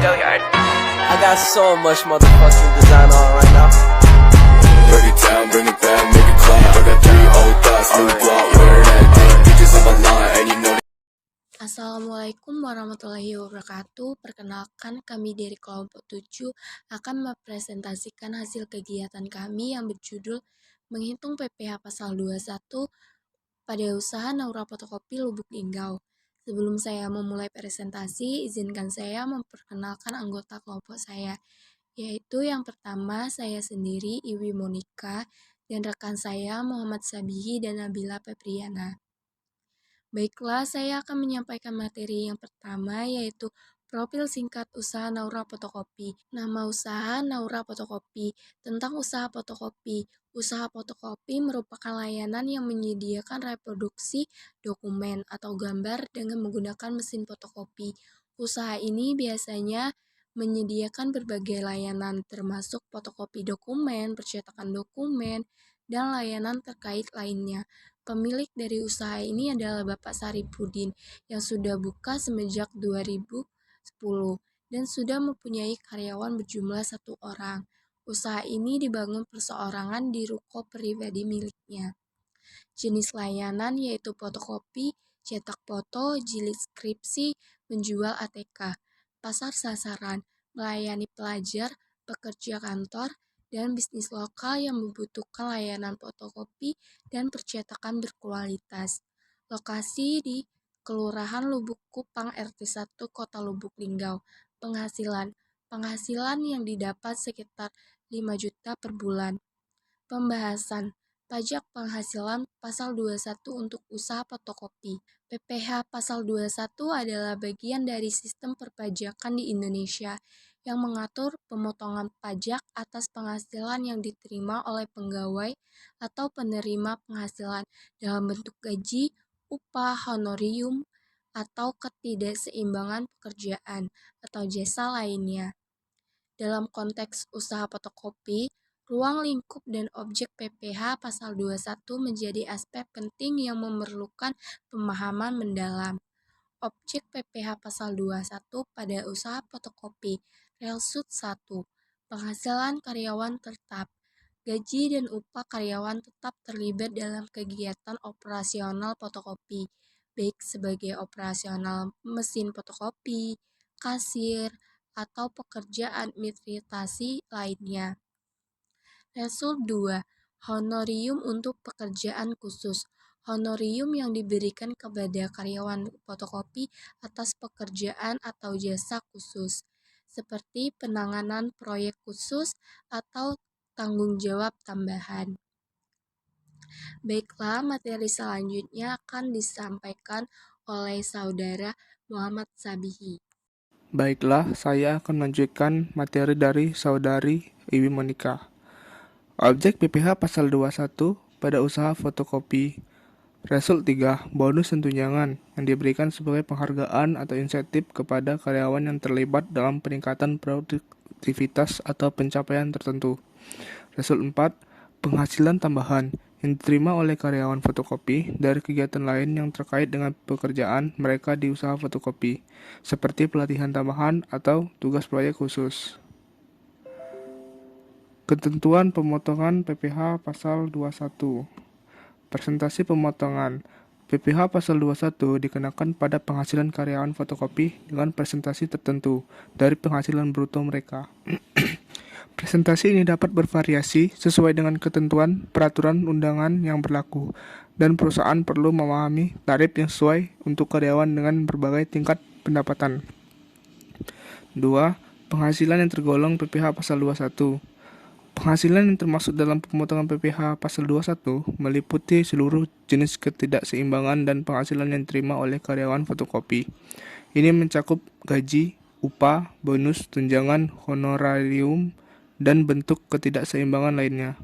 I got so much motherfucking design on right now. Break it down, bring it back, make it clap. I got 3 old thoughts, new block, where that thing. Bitches on my line, and you know. Assalamualaikum warahmatullahi wabarakatuh. Perkenalkan, kami dari kelompok 7 akan mempresentasikan hasil kegiatan kami yang berjudul menghitung PPh pasal 21 pada usaha Naura Fotokopi Lubuk Linggau. Sebelum saya memulai presentasi, izinkan saya memperkenalkan anggota kelompok saya, yaitu yang pertama saya sendiri, Iwi Monika, dan rekan saya Muhammad Sabihi dan Nabila Febriana. Baiklah, saya akan menyampaikan materi yang pertama, yaitu profil singkat usaha Naura Fotokopi. Nama usaha Naura Fotokopi. Tentang usaha fotokopi. Usaha fotokopi merupakan layanan yang menyediakan reproduksi dokumen atau gambar dengan menggunakan mesin fotokopi. Usaha ini biasanya menyediakan berbagai layanan termasuk fotokopi dokumen, percetakan dokumen, dan layanan terkait lainnya. Pemilik dari usaha ini adalah Bapak Saripudin yang sudah buka semenjak 2010 dan sudah mempunyai karyawan berjumlah 1 orang. Usaha ini dibangun perseorangan di ruko pribadi miliknya. Jenis layanan yaitu fotokopi, cetak foto, jilid skripsi, menjual ATK. Pasar sasaran, melayani pelajar, pekerja kantor, dan bisnis lokal yang membutuhkan layanan fotokopi dan percetakan berkualitas. Lokasi di Kelurahan Lubuk Kupang RT 1 Kota Lubuk Linggau. Penghasilan yang didapat sekitar 5 juta per bulan. Pembahasan pajak penghasilan pasal 21 untuk usaha fotokopi. PPh pasal 21 adalah bagian dari sistem perpajakan di Indonesia yang mengatur pemotongan pajak atas penghasilan yang diterima oleh pegawai atau penerima penghasilan dalam bentuk gaji, upah, honorium, atau ketidakseimbangan pekerjaan atau jasa lainnya. Dalam konteks usaha fotokopi, ruang lingkup dan objek PPh pasal 21 menjadi aspek penting yang memerlukan pemahaman mendalam. Objek PPh pasal 21 pada usaha fotokopi. Relsud 1. Penghasilan karyawan tetap. Gaji dan upah karyawan tetap terlibat dalam kegiatan operasional fotokopi, baik sebagai operasional mesin fotokopi, kasir, atau pekerja administrasi lainnya. Relsud 2. Honorium untuk pekerjaan khusus. Honorium yang diberikan kepada karyawan fotokopi atas pekerjaan atau jasa khusus, seperti penanganan proyek khusus atau tanggung jawab tambahan. Baiklah, materi selanjutnya akan disampaikan oleh saudara Muhammad Sabihi. Baiklah, saya akan melanjutkan materi dari saudari Iwi Monika. Objek PPh pasal 21 pada usaha fotokopi. Relsud 3. Bonus dan tunjangan yang diberikan sebagai penghargaan atau insentif kepada karyawan yang terlibat dalam peningkatan produktivitas atau pencapaian tertentu. Relsud 4. Penghasilan tambahan yang diterima oleh karyawan fotokopi dari kegiatan lain yang terkait dengan pekerjaan mereka di usaha fotokopi, seperti pelatihan tambahan atau tugas proyek khusus. Ketentuan pemotongan PPh pasal 21. Presentasi pemotongan. PPh pasal 21 dikenakan pada penghasilan karyawan fotokopi dengan presentasi tertentu dari penghasilan bruto mereka. Presentasi ini dapat bervariasi sesuai dengan ketentuan peraturan undangan yang berlaku, dan perusahaan perlu memahami tarif yang sesuai untuk karyawan dengan berbagai tingkat pendapatan. 2. Penghasilan yang tergolong PPh pasal 21. Penghasilan yang termasuk dalam pemotongan PPh pasal 21 meliputi seluruh jenis ketidakseimbangan dan penghasilan yang diterima oleh karyawan fotokopi. Ini mencakup gaji, upah, bonus, tunjangan, honorarium, dan bentuk ketidakseimbangan lainnya.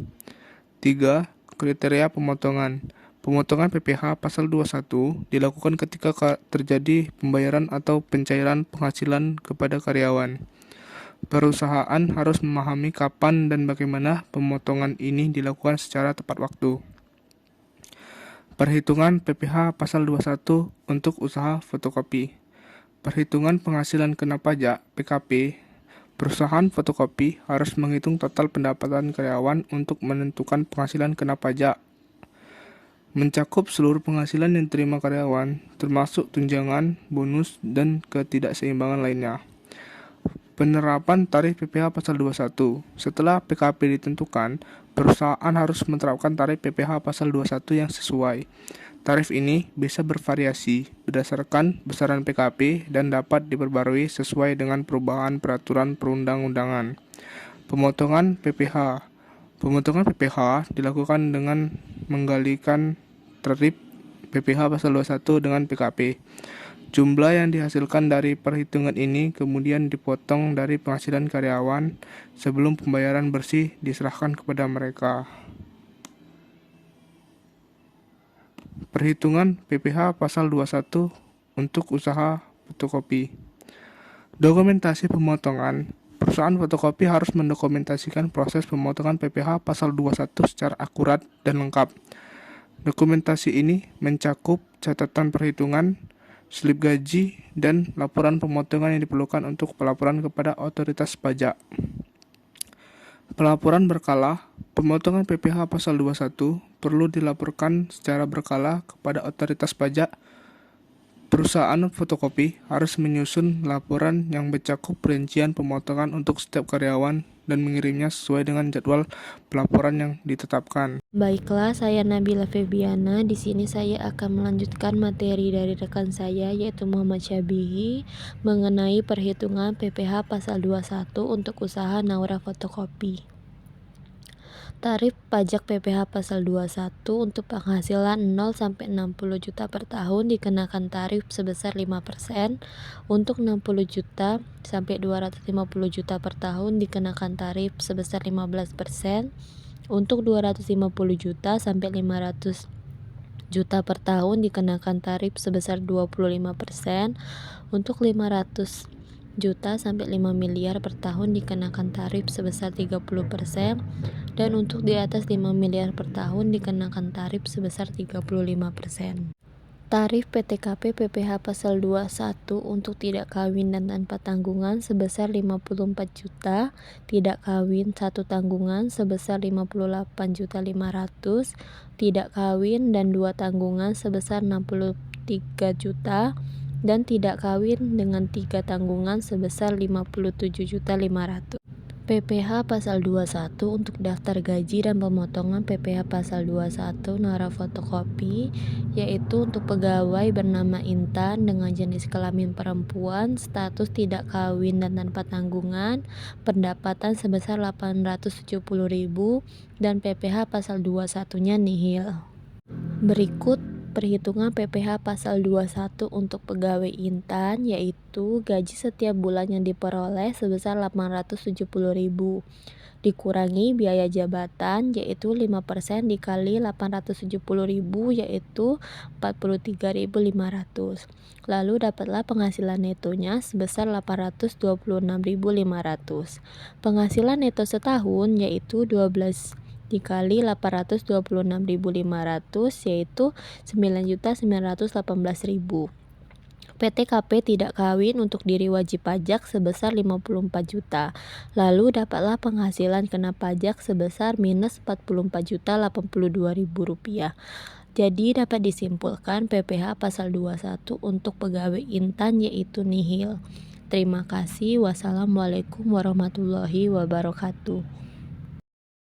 3. Kriteria pemotongan. Pemotongan PPh pasal 21 dilakukan ketika terjadi pembayaran atau pencairan penghasilan kepada karyawan. Perusahaan harus memahami kapan dan bagaimana pemotongan ini dilakukan secara tepat waktu. Perhitungan PPh pasal 21 untuk usaha fotokopi. Perhitungan penghasilan kena pajak (PKP). Perusahaan fotokopi harus menghitung total pendapatan karyawan untuk menentukan penghasilan kena pajak. Mencakup seluruh penghasilan yang diterima karyawan, termasuk tunjangan, bonus, dan ketidakseimbangan lainnya. Penerapan tarif PPh pasal 21. Setelah PKP ditentukan, perusahaan harus menerapkan tarif PPh pasal 21 yang sesuai. Tarif ini bisa bervariasi berdasarkan besaran PKP dan dapat diperbarui sesuai dengan perubahan peraturan perundang-undangan. Pemotongan PPh. Pemotongan PPh dilakukan dengan menggalikan tarif PPh pasal 21 dengan PKP. Jumlah yang dihasilkan dari perhitungan ini kemudian dipotong dari penghasilan karyawan sebelum pembayaran bersih diserahkan kepada mereka. Perhitungan PPh pasal 21 untuk usaha fotokopi. Dokumentasi pemotongan. Perusahaan fotokopi harus mendokumentasikan proses pemotongan PPh pasal 21 secara akurat dan lengkap. Dokumentasi ini mencakup catatan perhitungan, slip gaji, dan laporan pemotongan yang diperlukan untuk pelaporan kepada otoritas pajak. Pelaporan berkala. Pemotongan PPh pasal 21 perlu dilaporkan secara berkala kepada otoritas pajak. Perusahaan fotokopi harus menyusun laporan yang mencakup perincian pemotongan untuk setiap karyawan dan mengirimnya sesuai dengan jadwal pelaporan yang ditetapkan. Baiklah, saya Nabila Febiana. Di sini saya akan melanjutkan materi dari rekan saya yaitu Muhammad Syabihi mengenai perhitungan PPh pasal 21 untuk usaha Naura Fotokopi. Tarif pajak PPh pasal 21 untuk penghasilan 0 sampai 60 juta per tahun dikenakan tarif sebesar 5%, untuk 60 juta sampai 250 juta per tahun dikenakan tarif sebesar 15%, untuk 250 juta sampai 500 juta per tahun dikenakan tarif sebesar 25%, untuk 500 juta sampai 5 miliar per tahun dikenakan tarif sebesar 30%, dan untuk di atas 5 miliar per tahun dikenakan tarif sebesar 35%. Tarif PTKP PPh pasal 21 untuk tidak kawin dan tanpa tanggungan sebesar 54 juta, tidak kawin 1 tanggungan sebesar 58.500.000, tidak kawin dan 2 tanggungan sebesar 63 juta, dan tidak kawin dengan 3 tanggungan sebesar 57.500.000. PPh pasal 21 untuk daftar gaji dan pemotongan PPh pasal 21 Naura Fotokopi, yaitu untuk pegawai bernama Intan dengan jenis kelamin perempuan, status tidak kawin dan tanpa tanggungan, pendapatan sebesar 870.000, dan PPh pasal 21-nya nihil. Berikut perhitungan PPh pasal 21 untuk pegawai Intan, yaitu gaji setiap bulan yang diperoleh sebesar 870.000 dikurangi biaya jabatan, yaitu 5% dikali 870.000, yaitu 43.500. Lalu dapatlah penghasilan netonya sebesar 826.500. Penghasilan neto setahun yaitu 12 dikali 826.500, yaitu 9.918.000. PTKP tidak kawin untuk diri wajib pajak sebesar 54 juta. Lalu dapatlah penghasilan kena pajak sebesar minus 44.082.000 rupiah. Jadi dapat disimpulkan PPh pasal 21 untuk pegawai Intan yaitu nihil. Terima kasih. Wassalamualaikum warahmatullahi wabarakatuh.